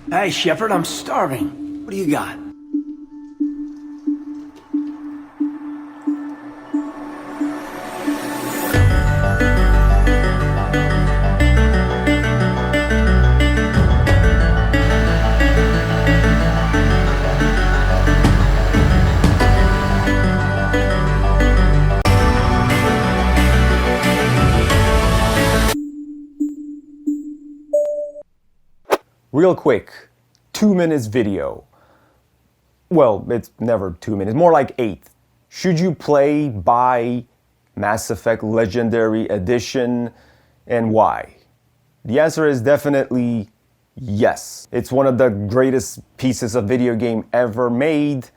Hey, Shepard, I'm starving. What do you got? Real quick, 2 minutes video. Well, it's never 2 minutes, more like 8. Should you play, buy Mass Effect Legendary Edition, and why? The answer is definitely yes. It's one of the greatest pieces of video game ever made.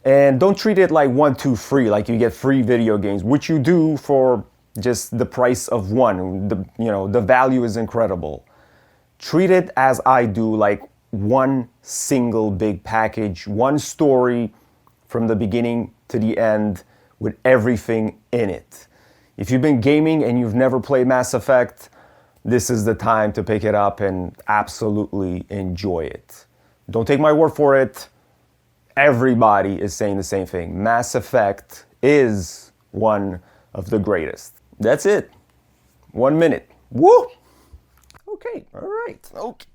And don't treat it like 1, 2 free, like you get free video games, which you do for just the price of one. The value is incredible. Treat it as I do, like one single big package, one story from the beginning to the end with everything in it. If you've been gaming and you've never played Mass Effect, this is the time to pick it up and absolutely enjoy it. Don't take my word for it. Everybody is saying the same thing. Mass Effect is one of the greatest. That's it. 1 minute. Woo! Okay, all right, okay.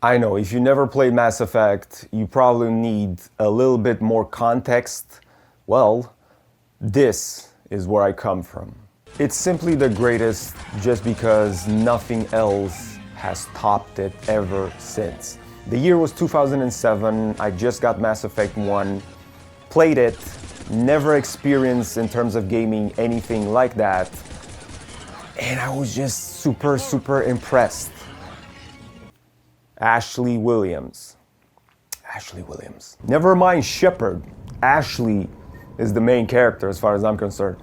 I know, if you never played Mass Effect, you probably need a little bit more context. Well, this is where I come from. It's simply the greatest just because nothing else has topped it ever since. The year was 2007, I just got Mass Effect 1, played it, never experienced in terms of gaming anything like that. And I was just super impressed. Ashley Williams. Never mind Shepard. Ashley is the main character as far as I'm concerned.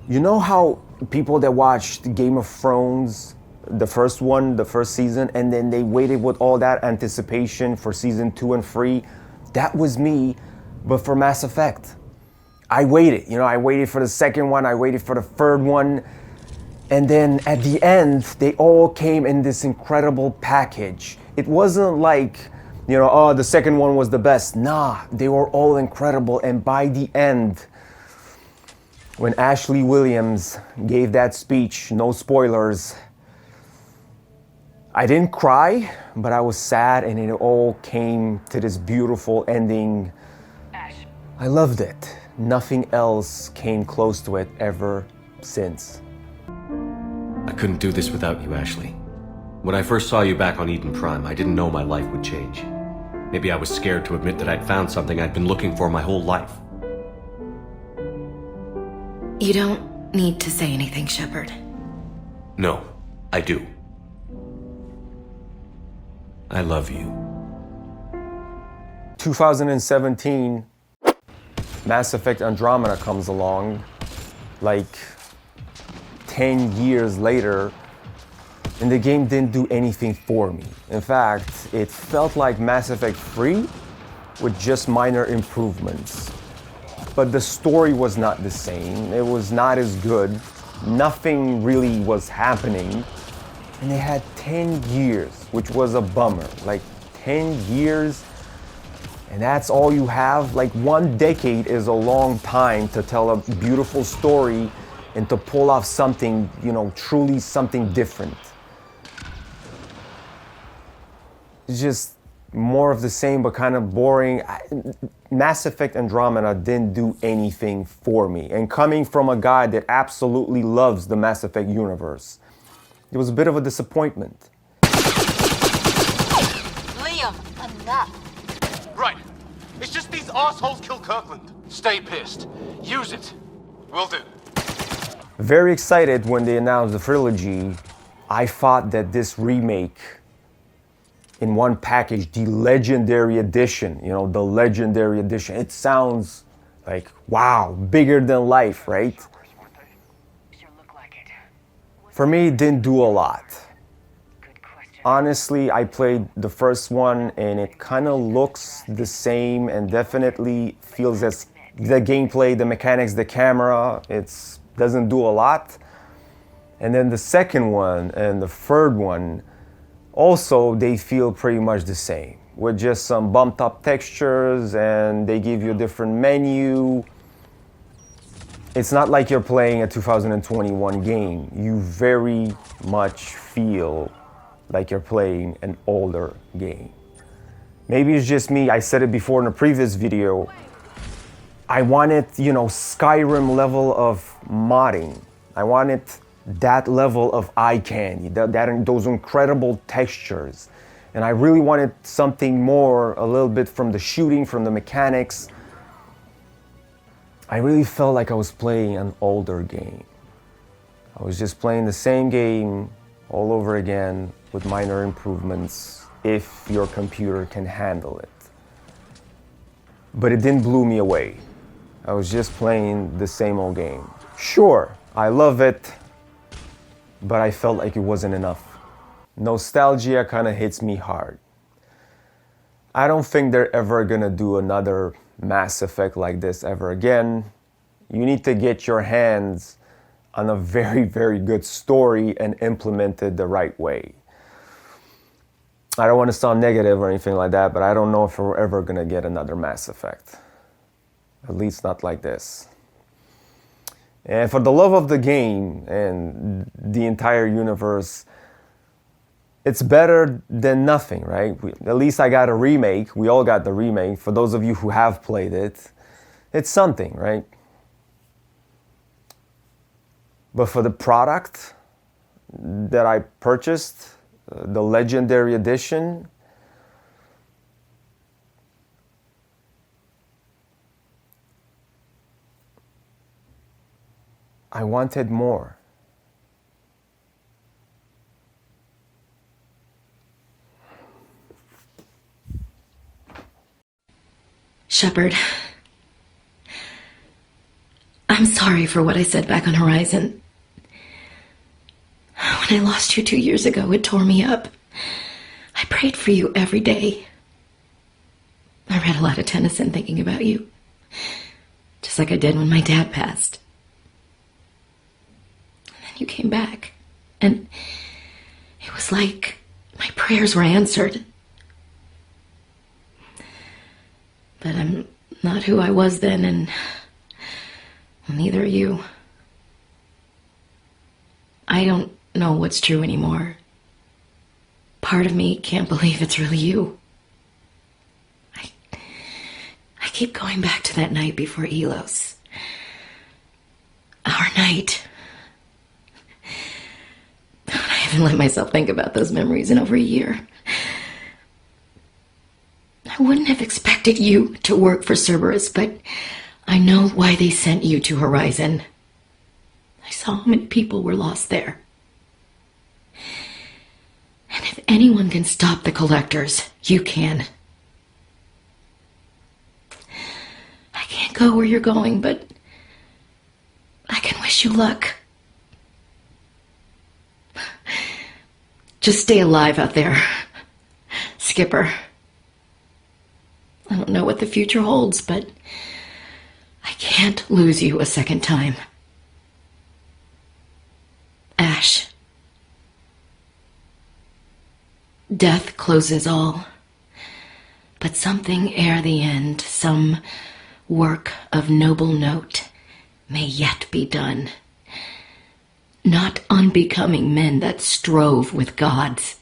You know how people that watched Game of Thrones, the first one, the first season, and then they waited with all that anticipation for season 2 and 3? That was me, but for Mass Effect. I waited, I waited for the second one, I waited for the third one. And then at the end, they all came in this incredible package. It wasn't like, the second one was the best. Nah, they were all incredible. And by the end, when Ashley Williams gave that speech, no spoilers, I didn't cry, but I was sad, and it all came to this beautiful ending. I loved it. Nothing else came close to it ever since. I couldn't do this without you, Ashley. When I first saw you back on Eden Prime, I didn't know my life would change. Maybe I was scared to admit that I'd found something I'd been looking for my whole life. You don't need to say anything, Shepard. No, I do. I love you. 2017, Mass Effect Andromeda comes along, like 10 years later, and the game didn't do anything for me. In fact, it felt like Mass Effect 3 with just minor improvements. But the story was not the same. It was not as good. Nothing really was happening. And they had 10 years, which was a bummer. Like 10 years, and that's all you have? Like 1 decade is a long time to tell a beautiful story and to pull off something, truly something different. It's just more of the same, but kind of boring. Mass Effect Andromeda didn't do anything for me. And coming from a guy that absolutely loves the Mass Effect universe, it was a bit of a disappointment. Liam, enough. Right. It's just these assholes kill Kirkland. Stay pissed. Use it. Will do. Very excited when they announced the trilogy. I thought that this remake in one package, the Legendary Edition, the Legendary Edition, it sounds like, wow, bigger than life, right? For me, it didn't do a lot. Honestly, I played the first one and it kind of looks the same and definitely feels as the gameplay, the mechanics, the camera, it doesn't do a lot. And then the second one and the third one, Also, they feel pretty much the same, with just some bumped up textures, and they give you a different menu. It's not like you're playing a 2021 game. You very much feel like you're playing an older game. Maybe it's just me, I said it before in a previous video. I wanted, Skyrim level of modding. I wanted that level of eye candy, those incredible textures. And I really wanted something more, a little bit from the shooting, from the mechanics. I really felt like I was playing an older game. I was just playing the same game all over again with minor improvements if your computer can handle it. But it didn't blow me away. I was just playing the same old game. Sure, I love it, but I felt like it wasn't enough. Nostalgia kind of hits me hard. I don't think they're ever gonna do another Mass Effect like this ever again. You need to get your hands on a very, very good story and implement it the right way. I don't want to sound negative or anything like that, but I don't know if we're ever gonna get another Mass Effect. At least not like this. And for the love of the game and the entire universe, it's better than nothing, right? At least I got a remake. We all got the remake. For those of you who have played it, it's something, right? But for the product that I purchased, the Legendary Edition, I wanted more. Shepard, I'm sorry for what I said back on Horizon. When I lost you 2 years ago, it tore me up. I prayed for you every day. I read a lot of Tennyson thinking about you, just like I did when my dad passed. And then you came back, and it was like my prayers were answered. But I'm not who I was then, and neither are you. I don't know what's true anymore. Part of me can't believe it's really you. I keep going back to that night before Elos. Our night. I haven't let myself think about those memories in over a year. I wouldn't have expected you to work for Cerberus, but I know why they sent you to Horizon. I saw how many people were lost there. And if anyone can stop the Collectors, you can. I can't go where you're going, but I can wish you luck. Just stay alive out there, Skipper. I don't know what the future holds, but I can't lose you a second time. Ash. Death closes all, but something ere the end, some work of noble note, may yet be done. Not unbecoming men that strove with gods.